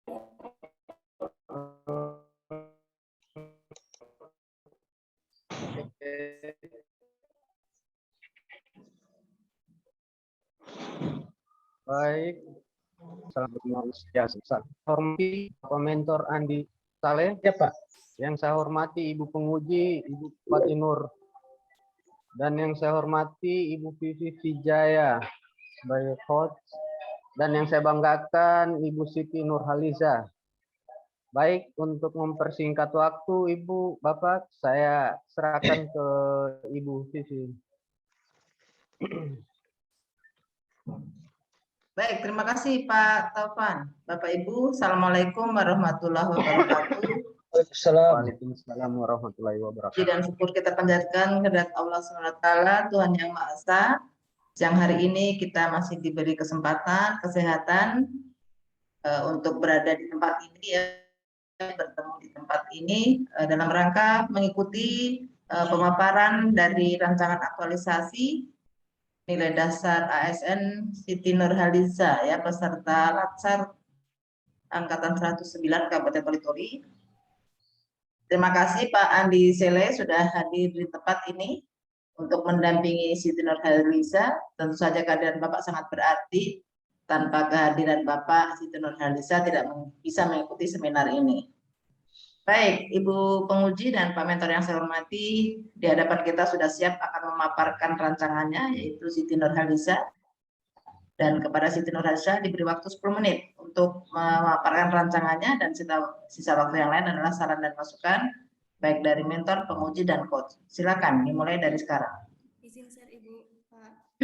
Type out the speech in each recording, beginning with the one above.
Baik, selamat ya, hormati Pak Mentor Andi Saleh. Ya Pak. Yang saya hormati Ibu Penguji, Ibu Bupati Nur. Dan yang saya hormati Ibu Vivi Vijaya sebagai coach. Dan yang saya banggakan Ibu Siti Nurhaliza. Baik, untuk mempersingkat waktu Ibu, Bapak, saya serahkan ke Ibu Vivi. Baik, terima kasih Pak Taufan. Bapak Ibu, Assalamualaikum warahmatullahi wabarakatuh. Waalaikumsalam warahmatullahi wabarakatuh. Puji dan syukur kita panjatkan kehadirat Allah SWT, Tuhan Yang Maha Esa. Siang hari ini kita masih diberi kesempatan, kesehatan untuk berada di tempat ini, ya, bertemu di tempat ini dalam rangka mengikuti pemaparan dari rancangan aktualisasi nilai dasar ASN Siti Nurhaliza, ya, peserta Latsar angkatan 109 Kabupaten Toli-Toli. Terima kasih Pak Andi Sele sudah hadir di tempat ini untuk mendampingi Siti Nurhaliza. Tentu saja kehadiran Bapak sangat berarti. Tanpa kehadiran Bapak, Siti Nurhaliza tidak bisa mengikuti seminar ini. Baik, Ibu Penguji dan Pak Mentor yang saya hormati, di hadapan kita sudah siap akan memaparkan rancangannya, yaitu Siti Nurhaliza. Dan kepada Siti Nurhaliza diberi waktu 10 menit untuk memaparkan rancangannya, dan sisa waktu yang lain adalah saran dan masukan, baik dari mentor, penguji, dan coach. Silakan, dimulai dari sekarang. Izin share Ibu, Pak.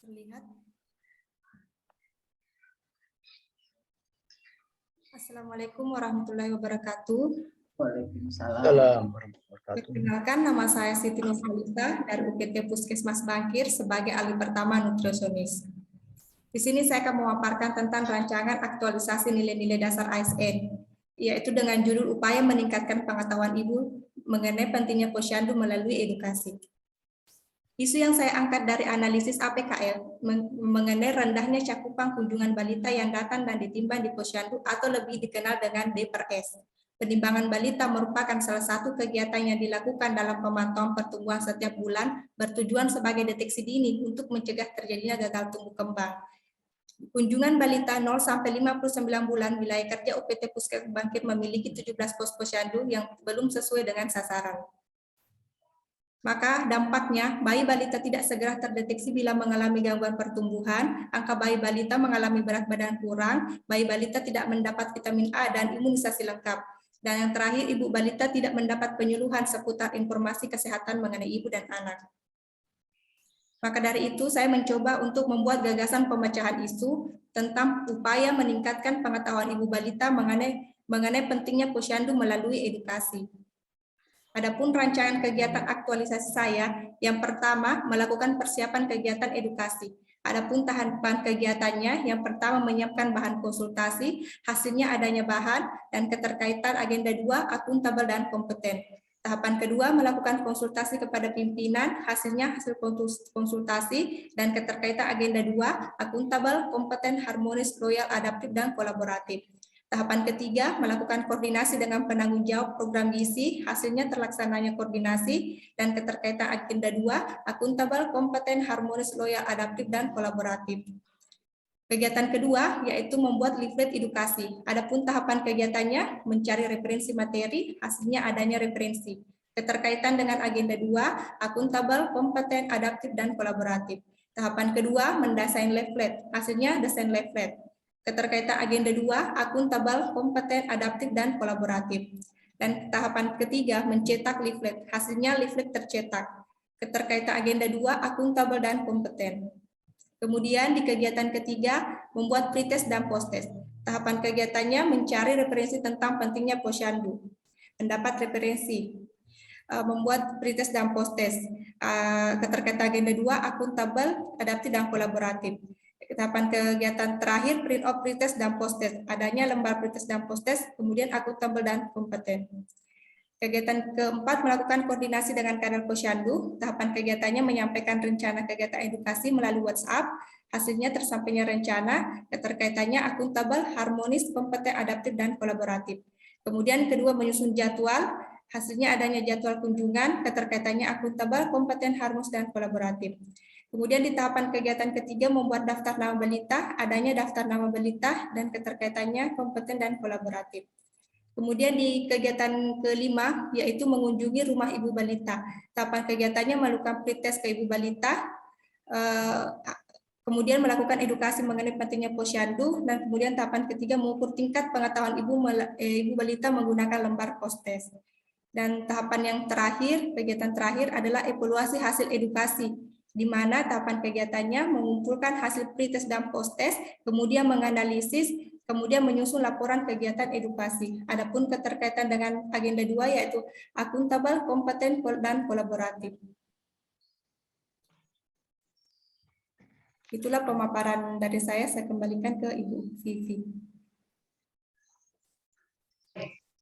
Terlihat. Assalamualaikum warahmatullahi wabarakatuh. Waalaikumsalam. Perkenalkan, nama saya Siti Nurhaliza dari UPT Puskesmas Bangkir sebagai ahli pertama nutrisionis. Di sini saya akan memaparkan tentang rancangan aktualisasi nilai-nilai dasar ASN, yaitu dengan judul upaya meningkatkan pengetahuan ibu mengenai pentingnya posyandu melalui edukasi. Isu yang saya angkat dari analisis APKL mengenai rendahnya cakupan kunjungan balita yang datang dan ditimbang di posyandu atau lebih dikenal dengan D/S. Penimbangan balita merupakan salah satu kegiatan yang dilakukan dalam pemantauan pertumbuhan setiap bulan bertujuan sebagai deteksi dini untuk mencegah terjadinya gagal tumbuh kembang. Kunjungan balita 0 sampai 59 bulan wilayah kerja UPT Puskesmas Bangkir memiliki 17 pos posyandu yang belum sesuai dengan sasaran. Maka dampaknya, bayi balita tidak segera terdeteksi bila mengalami gangguan pertumbuhan, angka bayi balita mengalami berat badan kurang, bayi balita tidak mendapat vitamin A dan imunisasi lengkap. Dan yang terakhir, ibu balita tidak mendapat penyuluhan seputar informasi kesehatan mengenai ibu dan anak. Maka dari itu, saya mencoba untuk membuat gagasan pemecahan isu tentang upaya meningkatkan pengetahuan ibu balita mengenai pentingnya posyandu melalui edukasi. Adapun rancangan kegiatan aktualisasi saya, yang pertama melakukan persiapan kegiatan edukasi. Adapun tahapan kegiatannya, yang pertama menyiapkan bahan konsultasi, hasilnya adanya bahan, dan keterkaitan agenda 2, akuntabel dan kompeten. Tahapan kedua melakukan konsultasi kepada pimpinan, hasilnya hasil konsultasi, dan keterkaitan agenda 2, akuntabel, kompeten, harmonis, loyal, adaptif, dan kolaboratif. Tahapan ketiga, melakukan koordinasi dengan penanggung jawab program gizi, hasilnya terlaksananya koordinasi, dan keterkaitan agenda 2, akuntabel, kompeten, harmonis, loyal, adaptif, dan kolaboratif. Kegiatan kedua, yaitu membuat leaflet edukasi. Adapun tahapan kegiatannya, mencari referensi materi, hasilnya adanya referensi. Keterkaitan dengan agenda 2, akuntabel, kompeten, adaptif, dan kolaboratif. Tahapan kedua, mendesain leaflet, hasilnya desain leaflet. Keterkaitan agenda 2, akuntabel, kompeten, adaptif, dan kolaboratif. Dan tahapan ketiga, mencetak leaflet, hasilnya leaflet tercetak. Keterkaitan agenda 2, akuntabel, dan kompeten. Kemudian di kegiatan ketiga, membuat pretest dan posttest. Tahapan kegiatannya mencari referensi tentang pentingnya posyandu. Mendapat referensi, membuat pretest dan posttest. Keterkaitan agenda 2, akuntabel, adaptif, dan kolaboratif. Tahapan kegiatan terakhir, print of pretest dan posttest. Adanya lembar pretest dan posttest, kemudian akuntabel dan kompeten. Kegiatan keempat, melakukan koordinasi dengan kader Posyandu. Tahapan kegiatannya menyampaikan rencana kegiatan edukasi melalui WhatsApp. Hasilnya tersampainya rencana, keterkaitannya akuntabel, harmonis, kompeten, adaptif, dan kolaboratif. Kemudian kedua, menyusun jadwal. Hasilnya adanya jadwal kunjungan, keterkaitannya akuntabel, kompeten, harmonis, dan kolaboratif. Kemudian di tahapan kegiatan ketiga, membuat daftar nama balita, adanya daftar nama balita, dan keterkaitannya kompeten dan kolaboratif. Kemudian di kegiatan kelima, yaitu mengunjungi rumah ibu balita. Tahapan kegiatannya melakukan pretest ke ibu balita, kemudian melakukan edukasi mengenai pentingnya posyandu, dan kemudian tahapan ketiga mengukur tingkat pengetahuan ibu balita menggunakan lembar post-test. Dan tahapan yang terakhir, kegiatan terakhir adalah evaluasi hasil edukasi, di mana tahapan kegiatannya mengumpulkan hasil pretest dan post-test, kemudian menganalisis, kemudian menyusun laporan kegiatan edukasi. Adapun keterkaitan dengan agenda 2 yaitu akuntabel, kompeten, dan kolaboratif. Itulah pemaparan dari saya kembalikan ke Ibu Vivi.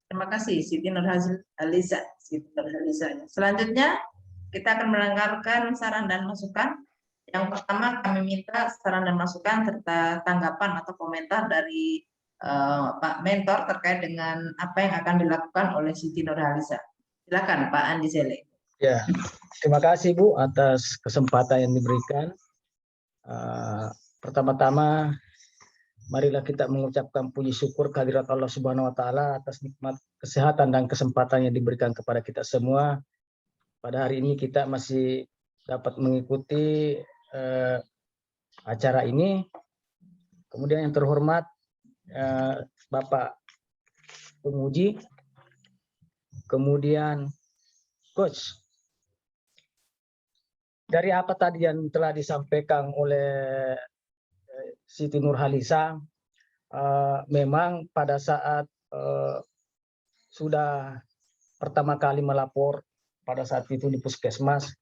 Terima kasih Siti Nurhaliza. Selanjutnya kita akan mendengarkan saran dan masukan. Yang pertama kami minta saran dan masukan serta tanggapan atau komentar dari Pak Mentor terkait dengan apa yang akan dilakukan oleh Siti Nurhaliza. Silakan Pak Andi Sele. Ya, terima kasih Bu atas kesempatan yang diberikan. Pertama-tama, marilah kita mengucapkan puji syukur kehadirat Allah Subhanahu wa Ta'ala atas nikmat kesehatan dan kesempatan yang diberikan kepada kita semua. Pada hari ini kita masih dapat mengikuti acara ini. Kemudian yang terhormat Bapak penguji, kemudian Coach. Dari apa tadi yang telah disampaikan oleh Siti Nurhaliza, memang pada saat sudah pertama kali melapor pada saat itu di Puskesmas,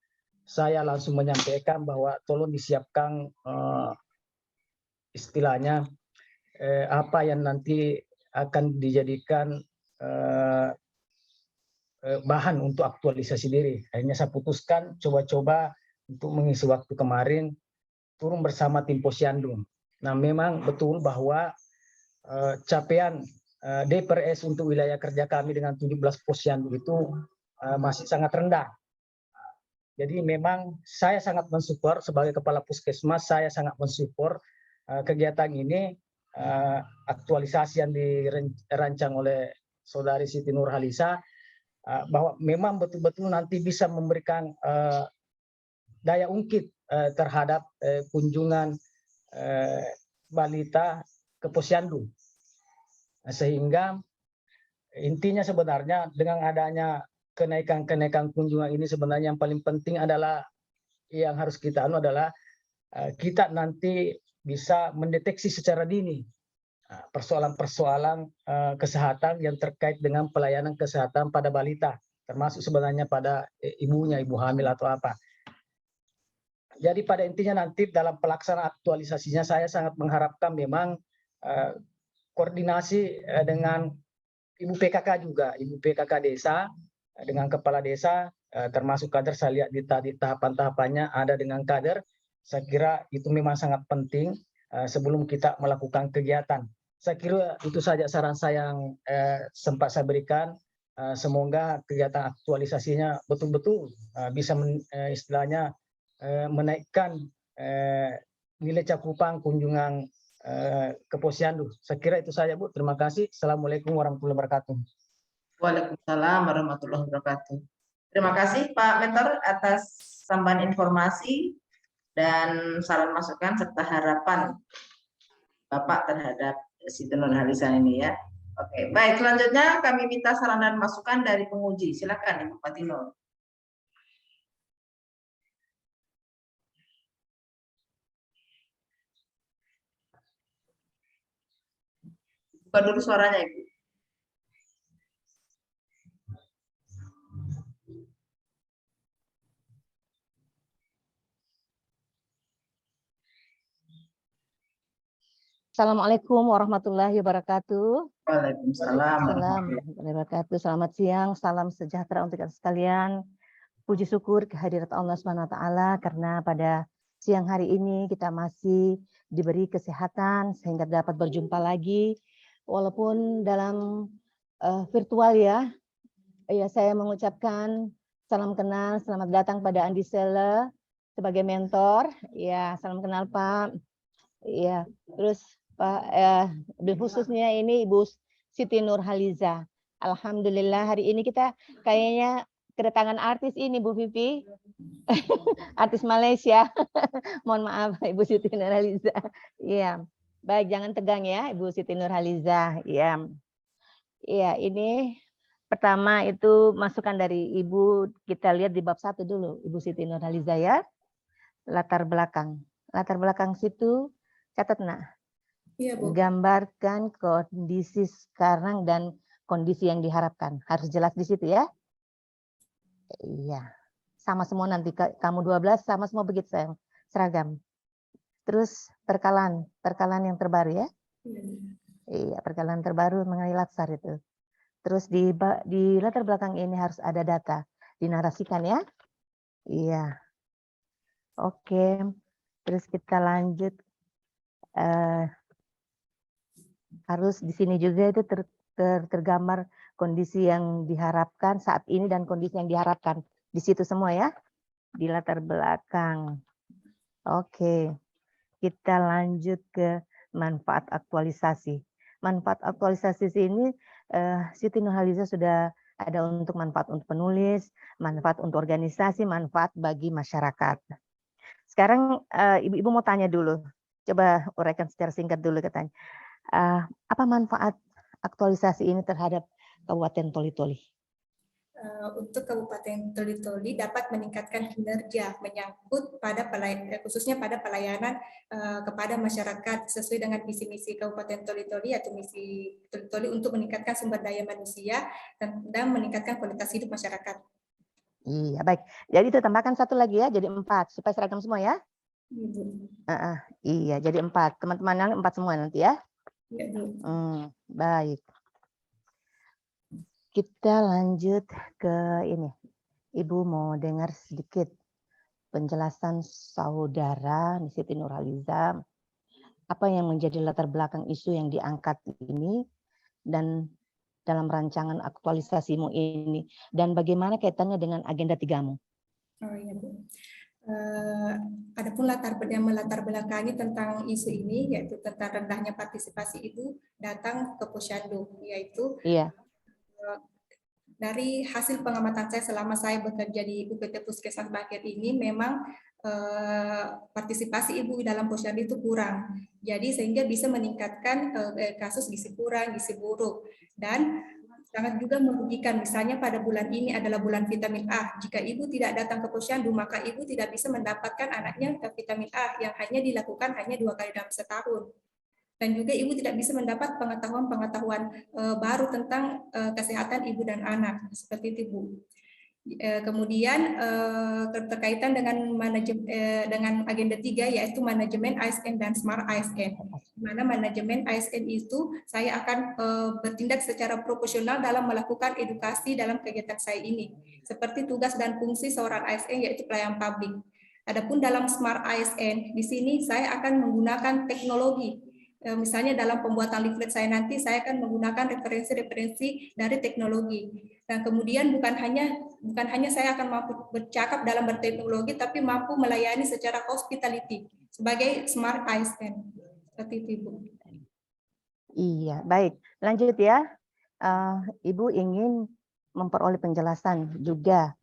saya langsung menyampaikan bahwa tolong disiapkan istilahnya apa yang nanti akan dijadikan bahan untuk aktualisasi diri. Akhirnya saya putuskan coba-coba untuk mengisi waktu kemarin turun bersama tim Posyandu. Nah, memang betul bahwa capaian DPRS untuk wilayah kerja kami dengan 17 Posyandu itu masih sangat rendah. Jadi memang saya sangat mensupport sebagai kepala puskesmas, saya sangat mensupport kegiatan ini, aktualisasi yang dirancang oleh Saudari Siti Nurhaliza, bahwa memang betul-betul nanti bisa memberikan daya ungkit terhadap kunjungan balita ke Posyandu. Sehingga intinya sebenarnya dengan adanya kenaikan kunjungan ini sebenarnya yang paling penting adalah yang harus kita adalah kita nanti bisa mendeteksi secara dini persoalan-persoalan kesehatan yang terkait dengan pelayanan kesehatan pada balita, termasuk sebenarnya pada ibunya, ibu hamil atau apa. Jadi pada intinya nanti dalam pelaksanaan aktualisasinya saya sangat mengharapkan memang koordinasi dengan Ibu PKK juga, Ibu PKK desa dengan kepala desa, termasuk kader saya lihat di tahapan-tahapannya ada dengan kader. Saya kira itu memang sangat penting sebelum kita melakukan kegiatan. Saya kira itu saja saran saya yang sempat saya berikan. Semoga kegiatan aktualisasinya betul-betul bisa istilahnya menaikkan nilai cakupan kunjungan ke Posyandu. Saya kira itu saja Bu. Terima kasih. Assalamualaikum warahmatullahi wabarakatuh. Waalaikumsalam warahmatullahi wabarakatuh. Terima kasih Pak Mentor atas tambahan informasi dan saran masukan serta harapan Bapak terhadap Siti Nurhaliza ini ya. Oke, baik, selanjutnya kami minta saran dan masukan dari penguji. Silakan Ibu Patino. Buka dulu suaranya Ibu. Assalamualaikum warahmatullahi wabarakatuh. Waalaikumsalam. Warahmatullahi wabarakatuh. Selamat siang, salam sejahtera untuk kita sekalian. Puji syukur kehadirat Allah SWT karena pada siang hari ini kita masih diberi kesehatan sehingga dapat berjumpa lagi walaupun dalam virtual ya. Ya, saya mengucapkan salam kenal, selamat datang pada Andi Sele sebagai mentor. Ya, salam kenal Pak. Ya, terus Pak khususnya ini Ibu Siti Nurhaliza. Alhamdulillah hari ini kita kayaknya kedatangan artis ini Bu Vivi. Artis Malaysia. Mohon maaf Ibu Siti Nurhaliza. Iya. Baik, jangan tegang ya Ibu Siti Nurhaliza. Iya. Iya, ini pertama itu masukan dari Ibu, kita lihat di bab 1 dulu Ibu Siti Nurhaliza ya. Latar belakang. Latar belakang situ catat nak. Iya, Bu. Gambarkan kondisi sekarang dan kondisi yang diharapkan. Harus jelas di situ ya. Iya. Sama semua nanti kamu 12 sama semua begitu sayang. Seragam. Terus perkalan yang terbaru ya. Iya, perkalan terbaru mengenai latsar itu. Terus di latar belakang ini harus ada data. Dinarasikan ya. Iya. Oke. Terus kita lanjut. Harus di sini juga itu tergambar kondisi yang diharapkan saat ini dan kondisi yang diharapkan. Di situ semua ya. Di latar belakang. Oke. Kita lanjut ke manfaat aktualisasi. Manfaat aktualisasi sini Siti Nurhaliza sudah ada untuk manfaat untuk penulis, manfaat untuk organisasi, manfaat bagi masyarakat. Sekarang Ibu mau tanya dulu. Coba uraikan secara singkat dulu katanya. Apa manfaat aktualisasi ini terhadap Kabupaten Toli-Toli? Untuk Kabupaten Toli-Toli dapat meningkatkan kinerja menyangkut pada khususnya pada pelayanan kepada masyarakat sesuai dengan visi misi Kabupaten Toli-Toli atau misi Toli-Toli untuk meningkatkan sumber daya manusia dan meningkatkan kualitas hidup masyarakat. Iya baik. Jadi itu tambahkan satu lagi ya, jadi 4 supaya seragam semua ya. Iya jadi 4. Teman-teman yang 4 semua nanti ya. Baik. Kita lanjut ke ini. Ibu mau dengar sedikit penjelasan saudara Siti Nurhaliza. Apa yang menjadi latar belakang isu yang diangkat ini dan dalam rancangan aktualisasimu ini dan bagaimana kaitannya dengan agenda 3-mu? Oh iya Bu. Adapun latar belakangi tentang isu ini yaitu tentang rendahnya partisipasi ibu datang ke Posyandu, yaitu dari hasil pengamatan saya selama saya bekerja di UPT Puskesmas Bangkit ini memang partisipasi ibu dalam posyandu itu kurang. Jadi sehingga bisa meningkatkan kasus gizi kurang, gizi buruk dan sangat juga merugikan. Misalnya pada bulan ini adalah bulan vitamin A. Jika ibu tidak datang ke posyandu maka ibu tidak bisa mendapatkan anaknya ke vitamin A yang hanya dilakukan hanya 2 kali dalam setahun. Dan juga ibu tidak bisa mendapat pengetahuan baru tentang kesehatan ibu dan anak seperti itu Bu. Kemudian terkaitan dengan agenda 3 yaitu manajemen ASN dan Smart ASN. Di mana manajemen ASN itu saya akan bertindak secara proporsional dalam melakukan edukasi dalam kegiatan saya ini. Seperti tugas dan fungsi seorang ASN yaitu pelayan publik. Adapun dalam Smart ASN di sini saya akan menggunakan teknologi. Misalnya dalam pembuatan leaflet saya nanti saya akan menggunakan referensi-referensi dari teknologi. Dan kemudian bukan hanya saya akan mampu bercakap dalam berteknologi tapi mampu melayani secara hospitality sebagai smart ASN. Seperti itu Ibu. Iya, baik. Lanjut ya. Ibu ingin memperoleh penjelasan juga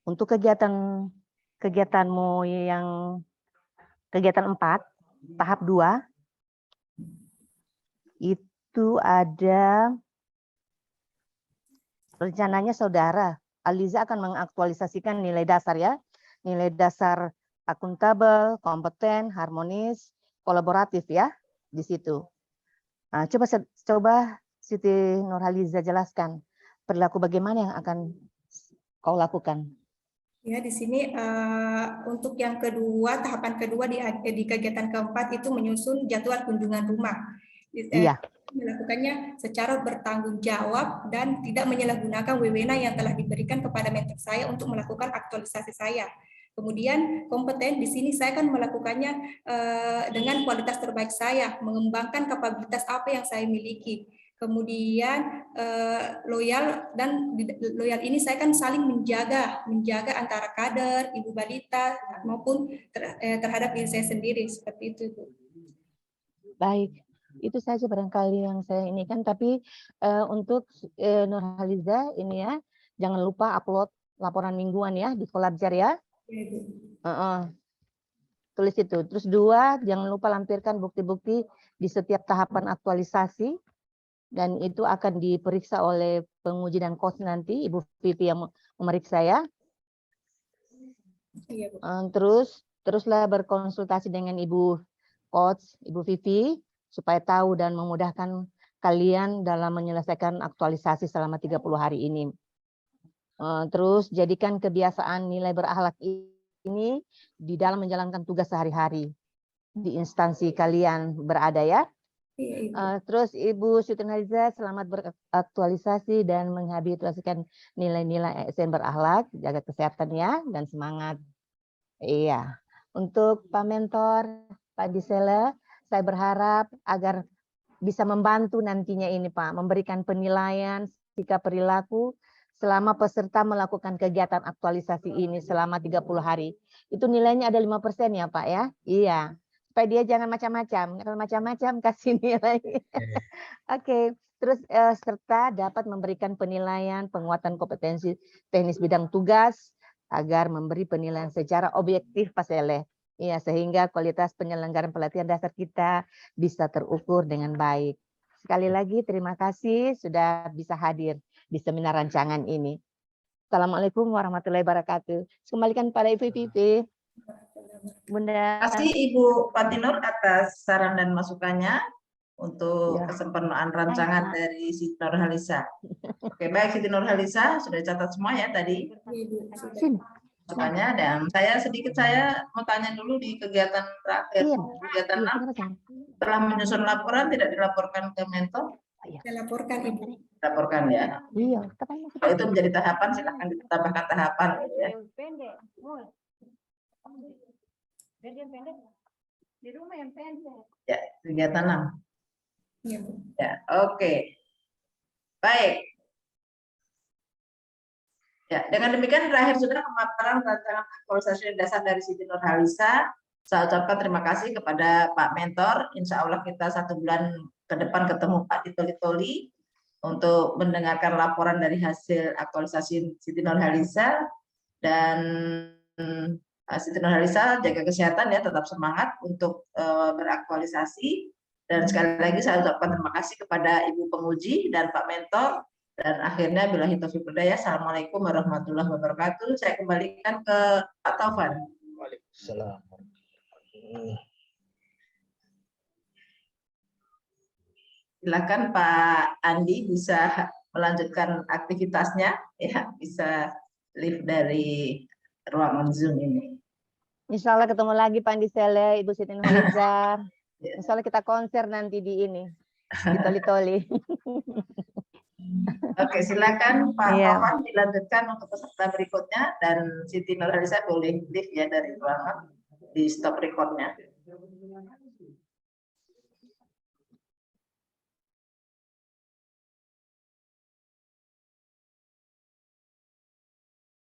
untuk kegiatanmu yang kegiatan 4 tahap 2 itu ada rencananya saudara Aliza akan mengaktualisasikan nilai dasar ya. Nilai dasar akuntabel, kompeten, harmonis, kolaboratif ya di situ. Nah, coba Siti Nurhaliza jelaskan perilaku bagaimana yang akan kau lakukan. Ya, di sini untuk yang kedua, tahapan kedua di kegiatan keempat itu menyusun jadwal kunjungan rumah. Iya. Melakukannya secara bertanggung jawab dan tidak menyalahgunakan wewenang yang telah diberikan kepada mentor saya untuk melakukan aktualisasi saya. Kemudian kompeten di sini saya akan melakukannya dengan kualitas terbaik saya, mengembangkan kapabilitas apa yang saya miliki. Kemudian loyal, dan loyal ini saya kan saling menjaga antara kader, ibu balita maupun terhadap diri saya sendiri, seperti itu, Bu. Baik, itu saja barangkali yang saya ini kan. Tapi untuk Nurhaliza ini ya, jangan lupa upload laporan mingguan ya di Kolabjar ya. Tulis itu. Terus 2, jangan lupa lampirkan bukti-bukti di setiap tahapan aktualisasi, dan itu akan diperiksa oleh penguji dan coach nanti, Ibu Vivi yang memeriksa ya. Iya, Bu. Teruslah berkonsultasi dengan Ibu coach, Ibu Vivi, supaya tahu dan memudahkan kalian dalam menyelesaikan aktualisasi selama 30 hari ini. Terus jadikan kebiasaan nilai berakhlak ini di dalam menjalankan tugas sehari-hari di instansi kalian berada ya. Terus Ibu Siti Nurhaliza, selamat beraktualisasi dan menghabituasikan nilai-nilai ASN berakhlak, jaga kesehatan ya, dan semangat. Iya. Untuk Pak Mentor, Pak Disela, saya berharap agar bisa membantu nantinya ini Pak, memberikan penilaian sikap perilaku selama peserta melakukan kegiatan aktualisasi ini selama 30 hari. Itu nilainya ada 5% ya Pak ya? Iya. Supaya dia jangan macam-macam. Kalau macam-macam kasih nilai. Oke. Terus serta dapat memberikan penilaian penguatan kompetensi teknis bidang tugas agar memberi penilaian secara objektif Pak Seleh. Iya, sehingga kualitas penyelenggaraan pelatihan dasar kita bisa terukur dengan baik. Sekali lagi terima kasih sudah bisa hadir di seminar rancangan ini. Assalamualaikum warahmatullahi wabarakatuh. Kembalikan pada Ibu Vivi. Bunda. Terima kasih Ibu Patinur atas saran dan masukannya untuk Ya. kesempurnaan rancangan dari Siti Nurhaliza. Oke, baik Siti Nurhaliza, sudah catat semua ya tadi Sini. masukannya, dan saya mau tanya dulu di kegiatan terakhir, Iya. kegiatan Iya, 6, silakan. setelah menyusun laporan tidak dilaporkan ke mentor, Saya laporkan, Ibu. laporkan ya. Iya, Kalau itu menjadi tahapan, silakan ditambahkan tahapan gitu ya. Ya, kegiatan 6. Iya, Bu. Ya, oke. Baik. Ya, dengan demikian berakhir sudah pemaparan rancangan aktualisasi dasar dari Siti Nurhaliza. Saya ucapkan terima kasih kepada Pak Mentor. Insya Allah kita 1 bulan ke depan ketemu Pak Toli untuk mendengarkan laporan dari hasil aktualisasi Siti Nurhaliza. Dan Siti Nurhaliza jaga kesehatan ya, tetap semangat untuk beraktualisasi. Dan sekali lagi saya ucapkan terima kasih kepada Ibu Penguji dan Pak Mentor. Dan akhirnya billahi taufiq hidayah. Assalamualaikum warahmatullahi wabarakatuh. Saya kembalikan ke Pak Taufan. Waalaikumsalam. Silakan Pak Andi bisa melanjutkan aktivitasnya, ya, bisa live dari ruangan Zoom ini. Insya Allah ketemu lagi Pak Andi Sele, Ibu Siti Nurhaliza. Insya Allah kita konser nanti di ini, di Toli-Toli. Oke, silakan Pak Iya. Taufan dilanjutkan untuk peserta berikutnya, dan Siti Nurhaliza boleh live ya dari ruangan, di stop recordnya.